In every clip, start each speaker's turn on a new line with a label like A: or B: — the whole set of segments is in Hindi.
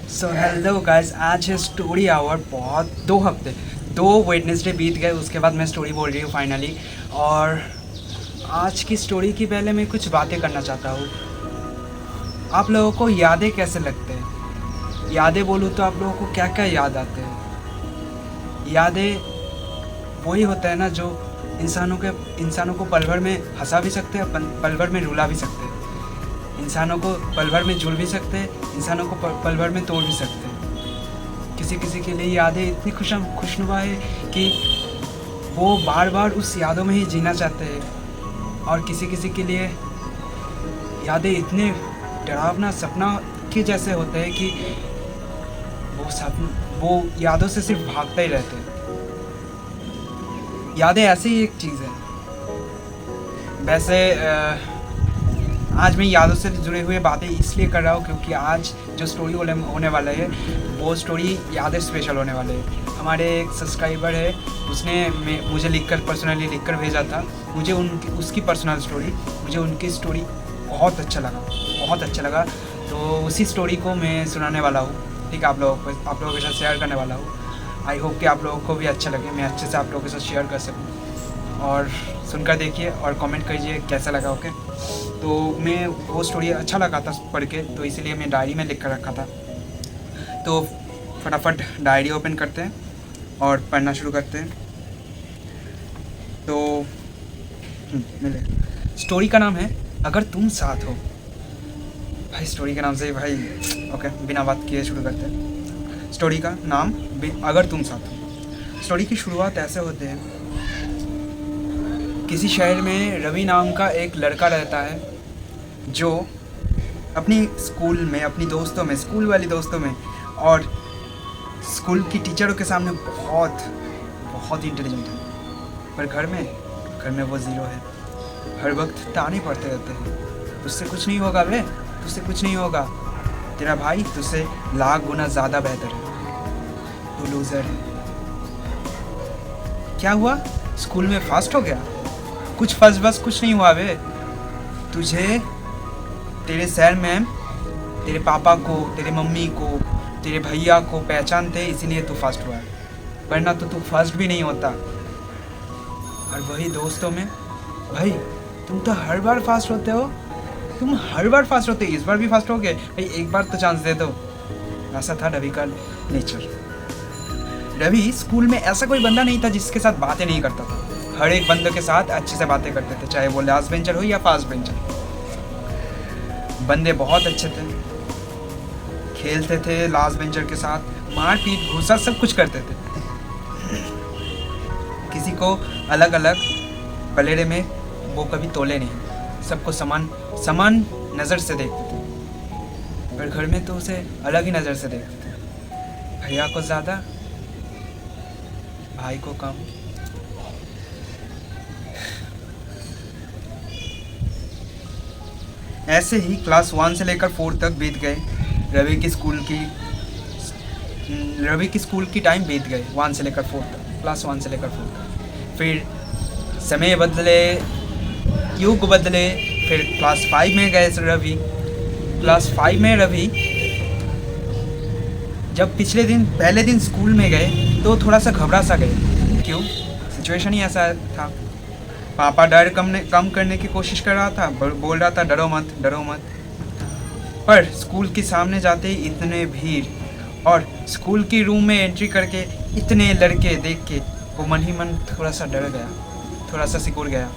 A: सो हेलो गाइस, आज है स्टोरी आवर। बहुत 2 हफ्ते 2 वेडनेसडे बीत गए, उसके बाद मैं स्टोरी बोल रही हूँ फाइनली। और आज की स्टोरी की पहले मैं कुछ बातें करना चाहता हूँ। आप लोगों को यादें कैसे लगते हैं? यादें बोलूँ तो आप लोगों को क्या क्या याद आते हैं? यादें वही होता है ना जो इंसानों को पल भर में हंसा भी सकते हैं, पल भर में रुला भी सकते हैं। इंसानों को पल भर में जुड़ भी सकते हैं, इंसानों को पल भर में तोड़ भी सकते हैं। किसी किसी के लिए यादें इतनी खुशनुमा है कि वो बार बार उस यादों में ही जीना चाहते हैं। और किसी किसी के लिए यादें इतने डरावना सपना के जैसे होते हैं कि वो यादों से सिर्फ भागते ही रहते हैं। यादें ऐसी ही एक चीज़ है। वैसे आज मैं यादों से जुड़े हुए बातें इसलिए कर रहा हूँ क्योंकि आज जो स्टोरी होने वाला है वो स्टोरी यादें स्पेशल होने वाले है। हमारे एक सब्सक्राइबर है, उसने मुझे पर्सनली लिख कर भेजा था। मुझे उसकी पर्सनल स्टोरी, मुझे उनकी स्टोरी बहुत अच्छा लगा। तो उसी स्टोरी को मैं सुनाने वाला हूँ। ठीक है, आप लोगों के साथ शेयर करने वाला हूँ। आई होप कि आप लोगों को भी अच्छा लगे, मैं अच्छे से आप लोगों के साथ शेयर कर सकूँ। और सुनकर देखिए और कमेंट कीजिए कैसा लगा। ओके, तो मैं वो स्टोरी अच्छा लगा था पढ़ के, तो इसीलिए मैं डायरी में लिख कर रखा था। तो फटाफट डायरी ओपन करते हैं और पढ़ना शुरू करते हैं। तो मिले। स्टोरी का नाम है अगर तुम साथ हो। भाई स्टोरी के नाम से ही भाई, ओके बिना बात किए शुरू करते हैं। स्टोरी का नाम अगर तुम साथ हो। स्टोरी की शुरुआत ऐसे होते हैं। किसी शहर में रवि नाम का एक लड़का रहता है जो अपनी स्कूल में, अपनी दोस्तों में, स्कूल वाली दोस्तों में और स्कूल की टीचरों के सामने बहुत इंटेलिजेंट है। पर घर में वो ज़ीरो है। हर वक्त ताने पड़ते रहते हैं, तुझसे कुछ नहीं होगा बे, तुझसे कुछ नहीं होगा, तेरा भाई तुझसे लाख गुना ज़्यादा बेहतर है, तू लूज़र है। क्या हुआ, स्कूल में फास्ट हो गया? कुछ बस कुछ नहीं हुआ बे। तुझे तेरे सर मैम, तेरे पापा को, तेरे मम्मी को, तेरे भैया को पहचानते, इसीलिए तू फर्स्ट हुआ है, वरना तो तू फर्स्ट भी नहीं होता। और वही दोस्तों में, भाई तुम तो हर बार फास्ट होते हो, इस बार भी फास्ट हो गए भाई, एक बार तो चांस दे दो। ऐसा था रवि का नेचर। रवि स्कूल में ऐसा कोई बंदा नहीं था जिसके साथ बातें नहीं करता था। हर एक बंदे के साथ अच्छे से बातें करते थे, चाहे वो लास्ट बेंचर हो या फास्ट बेंचर। बंदे बहुत अच्छे थे, खेलते थे लास्ट बेंचर के साथ, मारपीट घूसा सब कुछ करते थे। किसी को अलग अलग पलेड़े में वो कभी तोले नहीं, सबको समान नज़र से देखते थे। पर घर में तो उसे अलग ही नज़र से देखते थे। भैया को ज़्यादा, भाई को कम। ऐसे ही क्लास 1 से लेकर 4 तक बीत गए। रवि की स्कूल की टाइम बीत गए 1 से लेकर 4 तक, क्लास 1 से लेकर 4 तक। फिर समय बदले, युग बदले। फिर क्लास 5 में गए रवि। क्लास 5 में रवि जब पहले दिन स्कूल में गए तो थोड़ा सा घबरा सा गए। क्यों? सिचुएशन ही ऐसा था। पापा डर कम करने की कोशिश कर रहा था, बोल रहा था डरो मत। पर स्कूल के सामने जाते ही इतने भीड़ और स्कूल की रूम में एंट्री करके इतने लड़के देख के वो मन ही मन थोड़ा सा डर गया, थोड़ा सा सिकुड़ गया।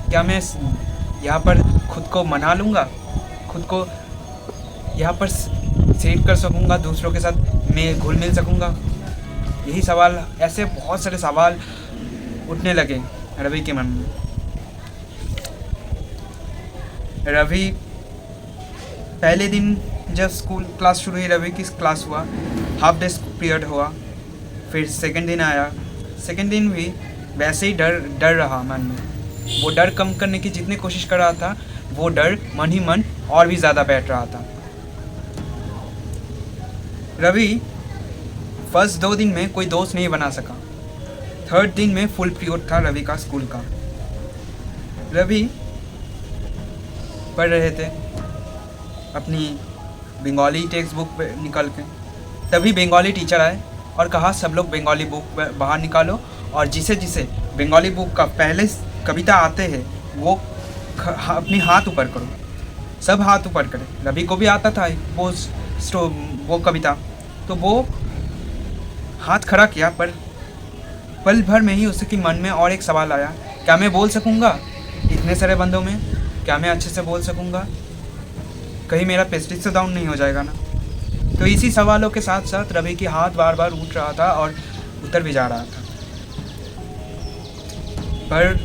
A: क्या मैं यहाँ पर खुद को मना लूँगा, खुद को यहाँ पर सेट कर सकूँगा, दूसरों के साथ मैं घुल मिल सकूँगा? यही सवाल, ऐसे बहुत सारे सवाल उठने लगे रवि के मन में। रवि पहले दिन जब स्कूल क्लास शुरू हुई, रवि की क्लास हुआ, हाफ डे पीरियड हुआ। फिर सेकंड दिन आया। सेकंड दिन भी वैसे ही डर रहा मन में। वो डर कम करने की जितनी कोशिश कर रहा था, वो डर मन ही मन और भी ज़्यादा बैठ रहा था। रवि फर्स्ट 2 दिन में कोई दोस्त नहीं बना सका। थर्ड दिन में फुल पीरियड था रवि का स्कूल का। रवि पढ़ रहे थे अपनी बंगाली टेक्स्ट बुक पे निकल के। तभी बंगाली टीचर आए और कहा सब लोग बंगाली बुक बाहर निकालो और जिसे जिसे बंगाली बुक का पहले कविता आते हैं वो अपनी हाथ ऊपर करो। सब हाथ ऊपर करें। रवि को भी आता था वो कविता, तो वो हाथ खड़ा किया, पर पल भर में ही उसके मन में और एक सवाल आया, क्या मैं बोल सकूँगा इतने सारे बंदों में? क्या मैं अच्छे से बोल सकूँगा? कहीं मेरा प्रेस्टीज तो डाउन नहीं हो जाएगा ना? तो इसी सवालों के साथ साथ रवि की हाथ बार बार उठ रहा था और उतर भी जा रहा था, पर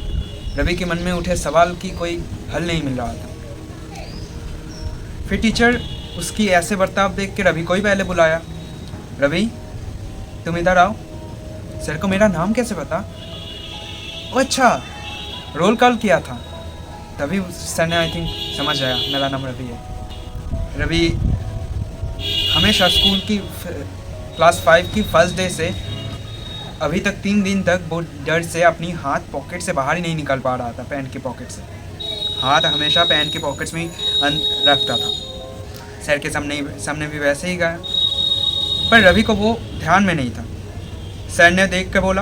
A: रवि के मन में उठे सवाल की कोई हल नहीं मिल रहा था। फिर टीचर उसकी ऐसे बर्ताव देख के रवि को ही पहले बुलाया। रवि, तुम इधर आओ। सर को मेरा नाम कैसे पता? ओ अच्छा, रोल कॉल किया था, तभी सर ने आई थिंक समझ आया मेरा नाम रवि है। रवि हमेशा स्कूल की क्लास 5 की फर्स्ट डे से अभी तक 3 दिन तक वो डर से अपनी हाथ पॉकेट से बाहर ही नहीं निकल पा रहा था। पैंट के पॉकेट से हाथ हमेशा पैंट के पॉकेट्स में ही रखता था। सर के सामने भी वैसे ही गया, पर रवि को वो ध्यान में नहीं था। सर ने देख कर बोला,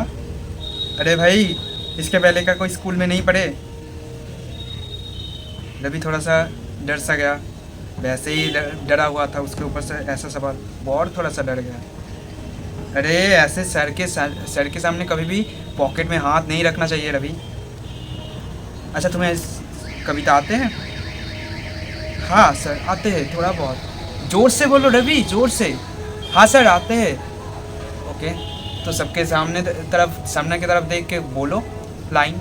A: अरे भाई, इसके पहले का कोई स्कूल में नहीं पढ़े? रवि थोड़ा सा डर सा गया, वैसे ही डरा हुआ था, उसके ऊपर से ऐसा सवाल, वो और थोड़ा सा डर गया। अरे ऐसे सर के सामने कभी भी पॉकेट में हाथ नहीं रखना चाहिए रवि। अच्छा, तुम्हें कविता आते हैं? हाँ सर आते हैं, थोड़ा बहुत। जोर से बोलो रवि, जोर से। हाँ सर आते हैं। ओके, तो सबके सामने की तरफ देख के बोलो लाइन,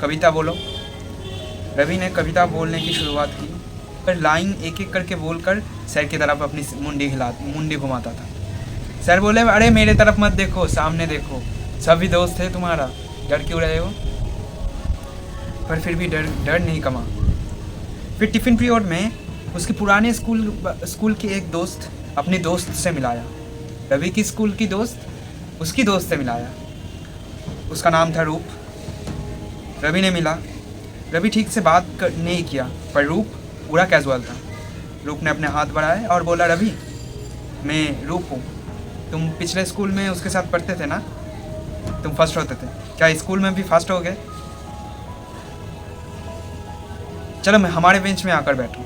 A: कविता बोलो। रवि ने कविता बोलने की शुरुआत की, पर लाइन एक एक करके बोलकर सर की तरफ अपनी मुंडी घुमाता था। सर बोले, अरे मेरे तरफ मत देखो, सामने देखो, सभी दोस्त है तुम्हारा, डर क्यों रहे हो? पर फिर भी डर नहीं कमा। फिर टिफ़िन पीरियड में उसके पुराने स्कूल के एक दोस्त अपनी दोस्त से मिलाया। रवि की स्कूल की दोस्त उसकी दोस्त से मिलाया। उसका नाम था रूप। रवि ने मिला। रवि ठीक से बात नहीं किया, पर रूप पूरा कैजुअल था। रूप ने अपने हाथ बढ़ाए और बोला, रवि, मैं रूप हूँ। तुम पिछले स्कूल में उसके साथ पढ़ते थे ना? तुम फर्स्ट होते थे, क्या स्कूल में भी फर्स्ट हो गए? चलो मैं हमारे बेंच में आकर बैठूं।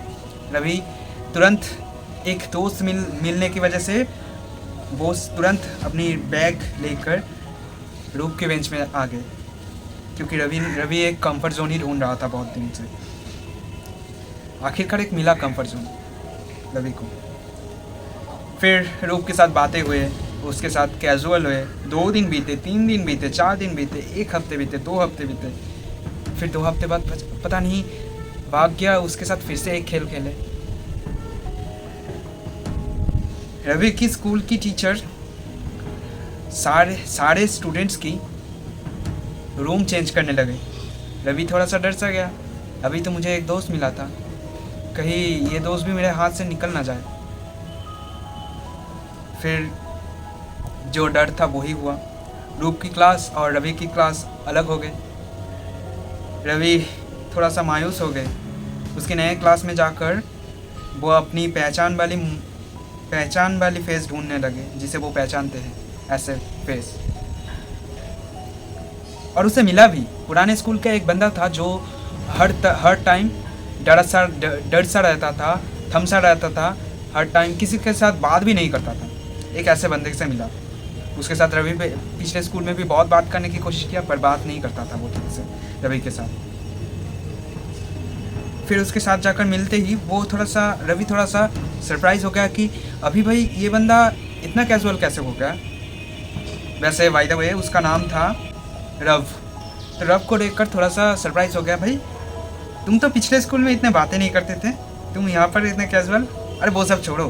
A: रवि तुरंत एक दोस्त मिलने की वजह से वो तुरंत अपनी बैग लेकर रूप के बेंच में आ गए, क्योंकि रवि एक कंफर्ट जोन ही ढूंढ रहा था बहुत दिन से। आखिरकार एक मिला कंफर्ट जोन रवि को। फिर रूप के साथ बातें हुए, उसके साथ कैजुअल हुए। 2 दिन बीते, 3 दिन बीते, 4 दिन बीते, 1 हफ्ते बीते, 2 हफ्ते बीते। फिर 2 हफ्ते बाद पता नहीं भाग गया, उसके साथ फिर से एक खेल खेले। रवि की स्कूल की टीचर सारे स्टूडेंट्स की रूम चेंज करने लगे। रवि थोड़ा सा डर सा गया, अभी तो मुझे एक दोस्त मिला था, कहीं ये दोस्त भी मेरे हाथ से निकल ना जाए। फिर जो डर था वही हुआ। रूप की क्लास और रवि की क्लास अलग हो गए। रवि थोड़ा सा मायूस हो गए। उसके नए क्लास में जाकर वो अपनी पहचान वाली फेस ढूंढने लगे, जिसे वो पहचानते हैं, ऐसे फेस। और उसे मिला भी। पुराने स्कूल का एक बंदा था जो हर टाइम डर सा रहता था, थम सा रहता था, हर टाइम किसी के साथ बात भी नहीं करता था। एक ऐसे बंदे से मिला। उसके साथ रवि पिछले स्कूल में भी बहुत बात करने की कोशिश किया, पर बात नहीं करता था वो ठीक से रवि के साथ। फिर उसके साथ जाकर मिलते ही रवि थोड़ा सा सरप्राइज़ हो गया कि अभी भाई ये बंदा इतना कैजुअल कैसे हो गया। वैसे बाय द वे उसका नाम था रव। तो रव को देखकर थोड़ा सा सरप्राइज़ हो गया, भाई तुम तो पिछले स्कूल में इतने बातें नहीं करते थे, तुम यहाँ पर इतने कैजुअल। अरे वो सब छोड़ो,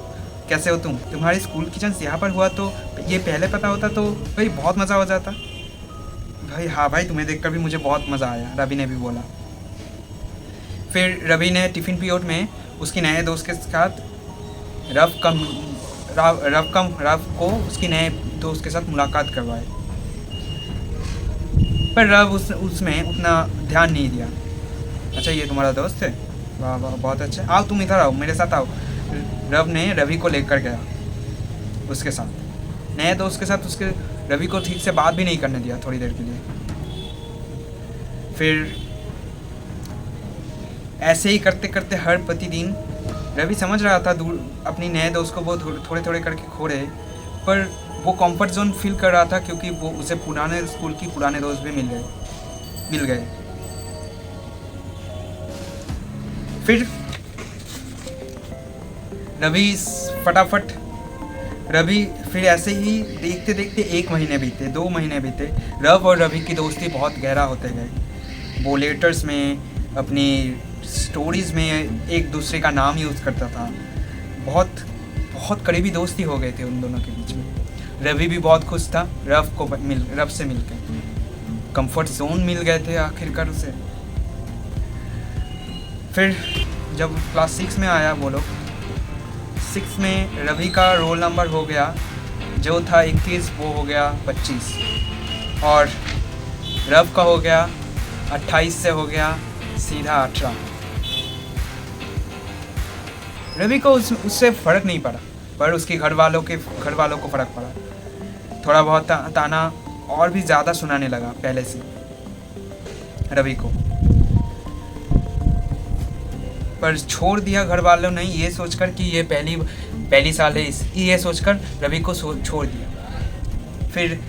A: कैसे हो तुम? तुम्हारी स्कूल की चांस यहाँ पर हुआ तो ये पहले पता होता तो भाई बहुत मज़ा हो जाता। भाई हाँ भाई, तुम्हें देखकर भी मुझे बहुत मज़ा आया, रवि ने भी बोला। फिर रवि ने टिफ़िन पीरियड में उसकी नए दोस्त के साथ रव को उसकी नए दोस्त के साथ मुलाकात करवाए, पर रव उसमें उतना ध्यान नहीं दिया। अच्छा ये तुम्हारा दोस्त है? वाह वाह बहुत अच्छा, आओ तुम इधर आओ, मेरे साथ आओ। रव ने रवि को लेकर गया। उसके साथ, नए दोस्त के साथ उसके रवि को ठीक से बात भी नहीं करने दिया थोड़ी देर के लिए। फिर ऐसे ही करते करते हर प्रतिदिन रवि समझ रहा था दूर अपनी नए दोस्त को वो थोड़े थोड़े करके खो रहे, पर वो कंफर्ट जोन फील कर रहा था क्योंकि वो उसे पुराने स्कूल की पुराने दोस्त भी मिल गए। फिर रवि फिर ऐसे ही देखते देखते 1 महीने बीते, 2 महीने बीते। रव और रवि की दोस्ती बहुत गहरा होते गए। वो लेटर्स में, अपनी स्टोरीज़ में एक दूसरे का नाम यूज़ करता था। बहुत बहुत करीबी दोस्ती हो गए थे उन दोनों के बीच में। रवि भी बहुत खुश था रव से मिलकर। कंफर्ट जोन मिल गए थे आखिरकार उसे। फिर जब क्लास 6 में आया वो लोग, 6 में रवि का रोल नंबर हो गया जो था 21, वो हो गया 25, और रव का हो गया 28 से हो गया सीधा 18। रवि को उससे फ़र्क नहीं पड़ा, पर उसके घर वालों को फ़र्क पड़ा। थोड़ा बहुत ताना और भी ज़्यादा सुनाने लगा पहले से रवि को, पर छोड़ दिया घर वालों ने ये सोचकर कि ये पहली साल है, ये सोचकर रवि को छोड़ दिया। फिर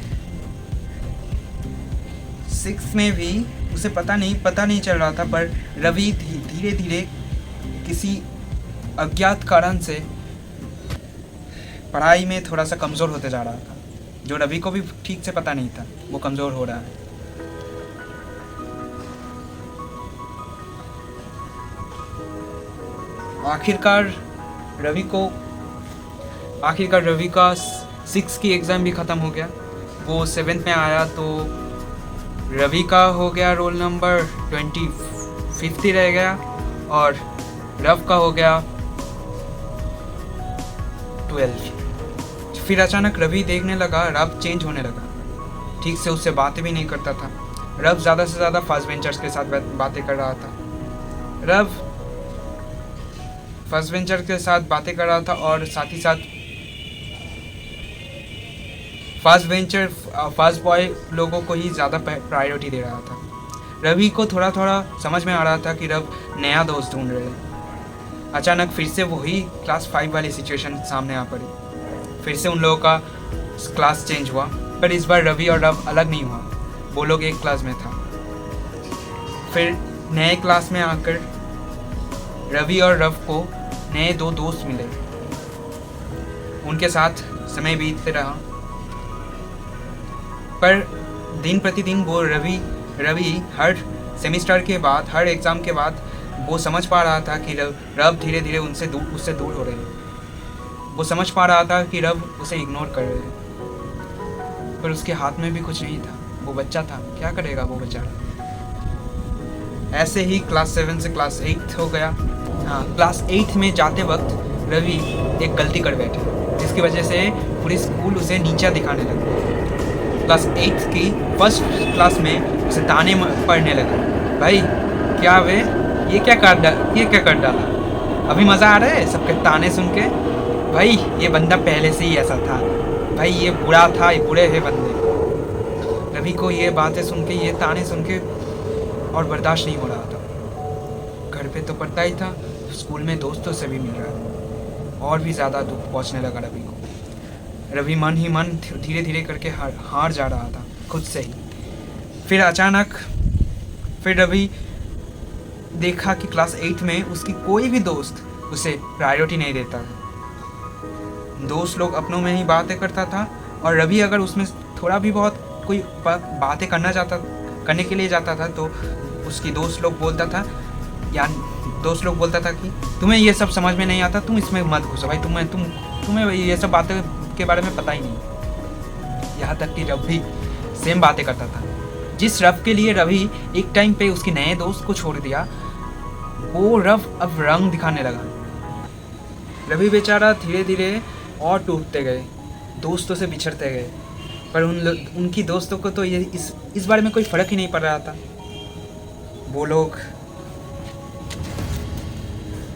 A: 6 में भी उसे पता नहीं चल रहा था, पर रवि धीरे धीरे किसी अज्ञात कारण से पढ़ाई में थोड़ा सा कमज़ोर होते जा रहा था, जो रवि को भी ठीक से पता नहीं था वो कमज़ोर हो रहा है। आखिरकार रवि का 6 की एग्ज़ाम भी ख़त्म हो गया। वो 7th में आया तो रवि का हो गया रोल नंबर 25 ही रह गया, और रव का हो गया 12। फिर अचानक रवि देखने लगा रव चेंज होने लगा, ठीक से उससे बातें भी नहीं करता था। रव ज़्यादा से ज़्यादा फर्स्ट बेंचर्स के साथ बातें कर रहा था। रव फर्स्ट बेंचर के साथ बातें कर रहा था और साथ ही साथ फर्स्ट बॉय लोगों को ही ज़्यादा प्रायोरिटी दे रहा था। रवि को थोड़ा थोड़ा समझ में आ रहा था कि रव नया दोस्त ढूंढ रहे हैं। अचानक फिर से वही क्लास 5 वाली सिचुएशन सामने आ पड़ी। फिर से उन लोगों का क्लास चेंज हुआ, पर इस बार रवि और रव अलग नहीं हुआ, वो लोग एक क्लास में था। फिर नए क्लास में आकर रवि और रव को नए 2 दोस्त मिले, उनके साथ समय बीतते रहा। पर दिन प्रतिदिन वो रवि हर सेमेस्टर के बाद, हर एग्ज़ाम के बाद वो समझ पा रहा था कि रव धीरे धीरे उससे दूर हो रहे हैं। वो समझ पा रहा था कि रव उसे इग्नोर कर रहे हैं, पर उसके हाथ में भी कुछ नहीं था। वो बच्चा था, क्या करेगा वो बेचारा। ऐसे ही क्लास 7 से क्लास 8 हो गया। हाँ, क्लास 8 में जाते वक्त रवि एक गलती कर बैठे, जिसकी वजह से पूरी स्कूल उसे नीचा दिखाने लगा। क्लास 8 की फर्स्ट क्लास में उसे ताने पड़ने लगा। भाई क्या वे, ये क्या कर डाला, अभी मज़ा आ रहा है सबके ताने सुन के। भाई ये बंदा पहले से ही ऐसा था, भाई ये बुरा था, ये बुरे है बंदे। रवि को ये बातें सुन के, ये ताने सुन के और बर्दाश्त नहीं हो रहा था। घर पे तो पढ़ता ही था, स्कूल में दोस्तों से भी मिल रहा था, और भी ज़्यादा दुख पहुंचने लगा रवि को। रवि मन ही मन धीरे धीरे करके हार जा रहा था खुद से ही। फिर अचानक रवि देखा कि क्लास 8 में उसकी कोई भी दोस्त उसे प्रायोरिटी नहीं देता। दोस्त लोग अपनों में ही बातें करता था, और रवि अगर उसमें थोड़ा भी बहुत कोई बातें करने के लिए जाता था तो उसकी दोस्त लोग बोलता था कि तुम्हें ये सब समझ में नहीं आता, तुम इसमें मत घुसो भाई, तुम्हें ये सब बातें के बारे में पता ही नहीं। यहाँ तक कि रव भी सेम बातें करता था। जिस रव के लिए रवि एक टाइम पे उसके नए दोस्त को छोड़ दिया, वो रव अब रंग दिखाने लगा। रवि बेचारा धीरे धीरे और टूटते गए, दोस्तों से बिछड़ते गए, पर उनकी दोस्तों को तो ये इस बारे में कोई फ़र्क ही नहीं पड़ रहा था। वो लोग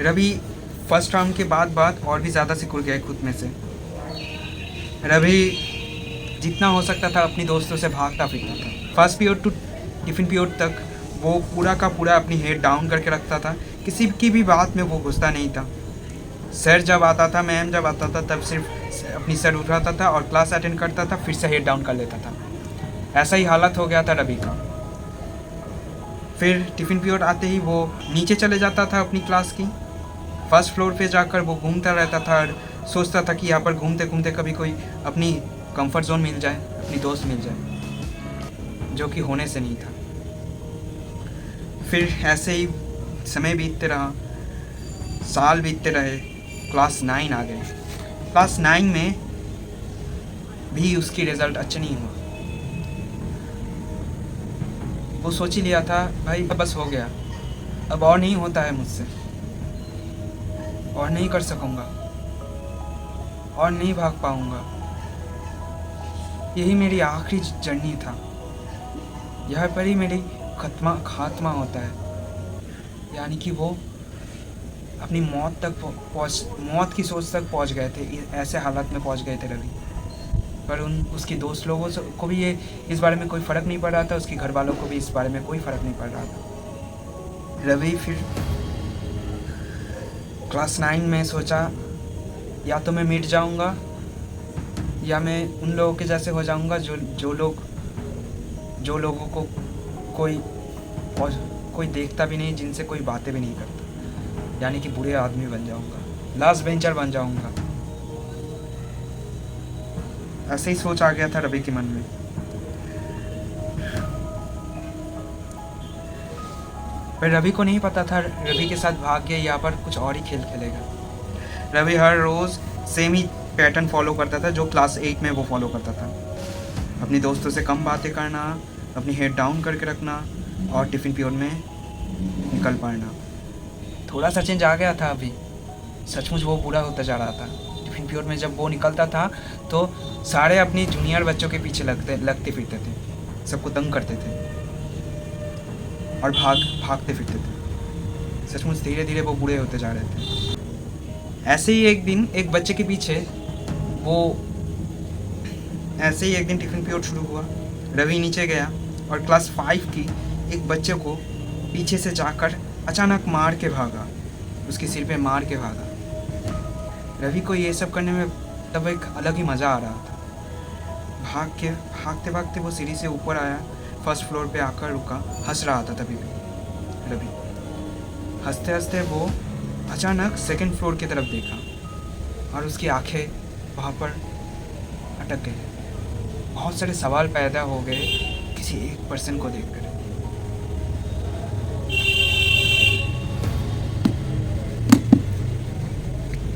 A: रवि फर्स्ट राउंड के बाद और भी ज़्यादा सिकुड़ गए खुद में से। रवि जितना हो सकता था अपनी दोस्तों से भागता फिरता था। First period to tiffin period तक वो पूरा का पूरा अपनी हेड डाउन करके रखता था, किसी की भी बात में वो घुसता नहीं था। सर जब आता था, मैम जब आता था, तब सिर्फ अपनी सर उठाता था और क्लास अटेंड करता था, फिर से हेड डाउन कर लेता था। ऐसा ही हालत हो गया था रवि का। फिर टिफ़िन पीरियड आते ही वो नीचे चले जाता था अपनी क्लास की। फर्स्ट फ्लोर पे जाकर वो घूमता रहता था और सोचता था कि यहाँ पर घूमते घूमते कभी कोई अपनी कंफर्ट जोन मिल जाए, अपनी दोस्त मिल जाए, जो कि होने से नहीं था। फिर ऐसे ही समय बीतते रहा, साल बीतते रहे, क्लास 9 आ गए। क्लास 9 में भी उसकी रिज़ल्ट अच्छे नहीं हुआ। वो सोच ही लिया था भाई बस हो गया, अब और नहीं होता है मुझसे, और नहीं कर सकूँगा, और नहीं भाग पाऊँगा। यही मेरी आखिरी जर्नी था, यहाँ पर ही मेरी खात्मा होता है। यानी कि वो अपनी मौत तक मौत की सोच तक पहुँच गए थे। ऐसे हालात में पहुँच गए थे रवि। पर उसकी दोस्त लोगों को भी ये इस बारे में कोई फ़र्क नहीं पड़ रहा था, उसके घर वालों को भी इस बारे में कोई फ़र्क नहीं पड़ रहा था। रवि फिर क्लास 9 में सोचा या तो मैं मिट जाऊंगा या मैं उन लोगों के जैसे हो जाऊंगा जो लोगों को कोई देखता भी नहीं, जिनसे कोई बातें भी नहीं करता। यानी कि बुरे आदमी बन जाऊंगा, लास्ट बेंचर बन जाऊंगा। ऐसे ही सोच आ गया था रवि के मन में। पर रवि को नहीं पता था रवि के साथ भाग्य यहाँ पर कुछ और ही खेल खेलेगा। रवि हर रोज़ सेम ही पैटर्न फॉलो करता था जो क्लास 8 में वो फॉलो करता था। अपनी दोस्तों से कम बातें करना, अपनी हेड डाउन करके रखना और टिफ़िन पीरियड में निकल पड़ना। थोड़ा सा चेंज आ गया था अभी, सचमुच वो बुरा होता जा रहा था। टिफ़िन पीरियड में जब वो निकलता था तो सारे अपनी जूनियर बच्चों के पीछे लगते फिरते थे, सबको तंग करते थे और भागते फिरते थे। सचमुच धीरे धीरे वो बुरे होते जा रहे थे। ऐसे ही एक दिन एक बच्चे के पीछे ऐसे ही एक दिन टिफ़िन पीरियड शुरू हुआ। रवि नीचे गया और क्लास 5 की एक बच्चे को पीछे से जाकर अचानक मार के भागा, उसके सिर पे मार के भागा। रवि को ये सब करने में तब एक अलग ही मज़ा आ रहा था। भागते भागते वो सीढ़ी से ऊपर आया, फर्स्ट फ्लोर पे आकर रुका, हंस रहा था तभी भी रवि। हंसते हंसते वो अचानक सेकंड फ्लोर की तरफ देखा और उसकी आंखें वहाँ पर अटक गई। बहुत सारे सवाल पैदा हो गए किसी एक पर्सन को देखकर।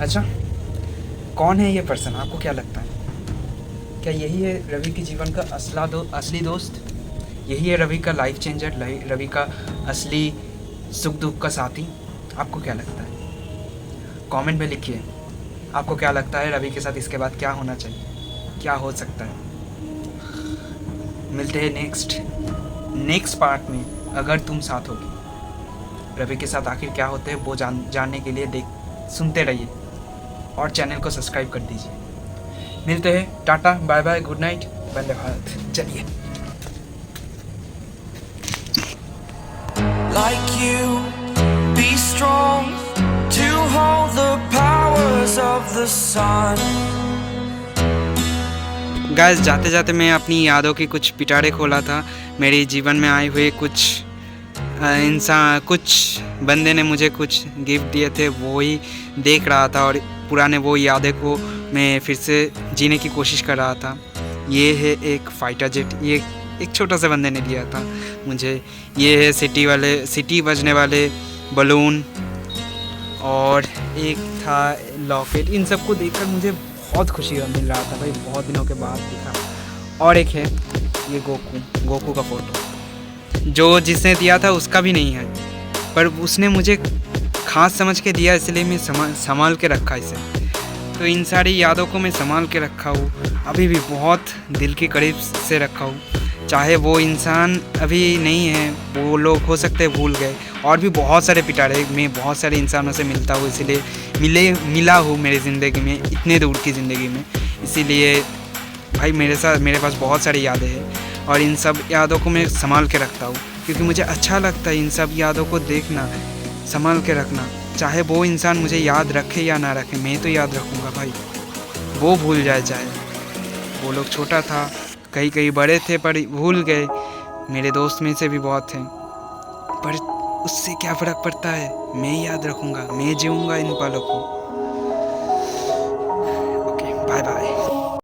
A: अच्छा, कौन है ये पर्सन? आपको क्या लगता है? क्या यही है रवि के जीवन का असली दोस्त? यही है रवि का लाइफ चेंजर, रवि का असली सुख दुख का साथी? आपको क्या लगता है? कमेंट में लिखिए, आपको क्या लगता है रवि के साथ इसके बाद क्या होना चाहिए, क्या हो सकता है? मिलते हैं नेक्स्ट पार्ट में, अगर तुम साथ होगी। रवि के साथ आखिर क्या होते हैं वो जानने के लिए सुनते रहिए और चैनल को सब्सक्राइब कर दीजिए। मिलते हैं, tata, bye bye, good night, वंदे भारत। चलिए।
B: Like you, be strong to hold the powers of the sun.
A: Guys, जाते जाते मैं अपनी यादों की कुछ पिटारे खोला था। मेरे जीवन में आए हुए कुछ बंदे ने मुझे कुछ गिफ्ट दिए थे, वो ही देख रहा था और पुराने वो यादें को मैं फिर से जीने की कोशिश कर रहा था। ये है एक फाइटर जेट, ये एक छोटा सा बंदे ने दिया था मुझे। ये है सिटी बजने वाले बलून और एक था लॉकेट। इन सबको देखकर मुझे बहुत खुशी मिल रहा था भाई, बहुत दिनों के बाद दिखा। और एक है ये गोकू का फ़ोटो, जो जिसने दिया था उसका भी नहीं है, पर उसने मुझे खास समझ के दिया, इसलिए मैं संभाल के रखा इसे। तो इन सारी यादों को मैं संभाल के रखा हूँ, अभी भी बहुत दिल के करीब से रखा हूँ। चाहे वो इंसान अभी नहीं है, वो लोग हो सकते हैं भूल गए। और भी बहुत सारे पिटारे, मैं बहुत सारे इंसानों से मिलता हूँ, इसीलिए मिला हूँ मेरी ज़िंदगी में, इतने दूर की ज़िंदगी में। इसीलिए भाई मेरे पास बहुत सारी यादें हैं और इन सब यादों को मैं संभाल के रखता हूँ, क्योंकि मुझे अच्छा लगता है इन सब यादों को देखना, संभाल के रखना। चाहे वो इंसान मुझे याद रखे या ना रखे, मैं तो याद रखूँगा भाई। वो भूल जाए चाहे, वो लोग छोटा था, कई बड़े थे पर भूल गए, मेरे दोस्त में से भी बहुत थे, पर उससे क्या फ़र्क पड़ता है, मैं याद रखूँगा, मैं जीऊँगा इन पलों को।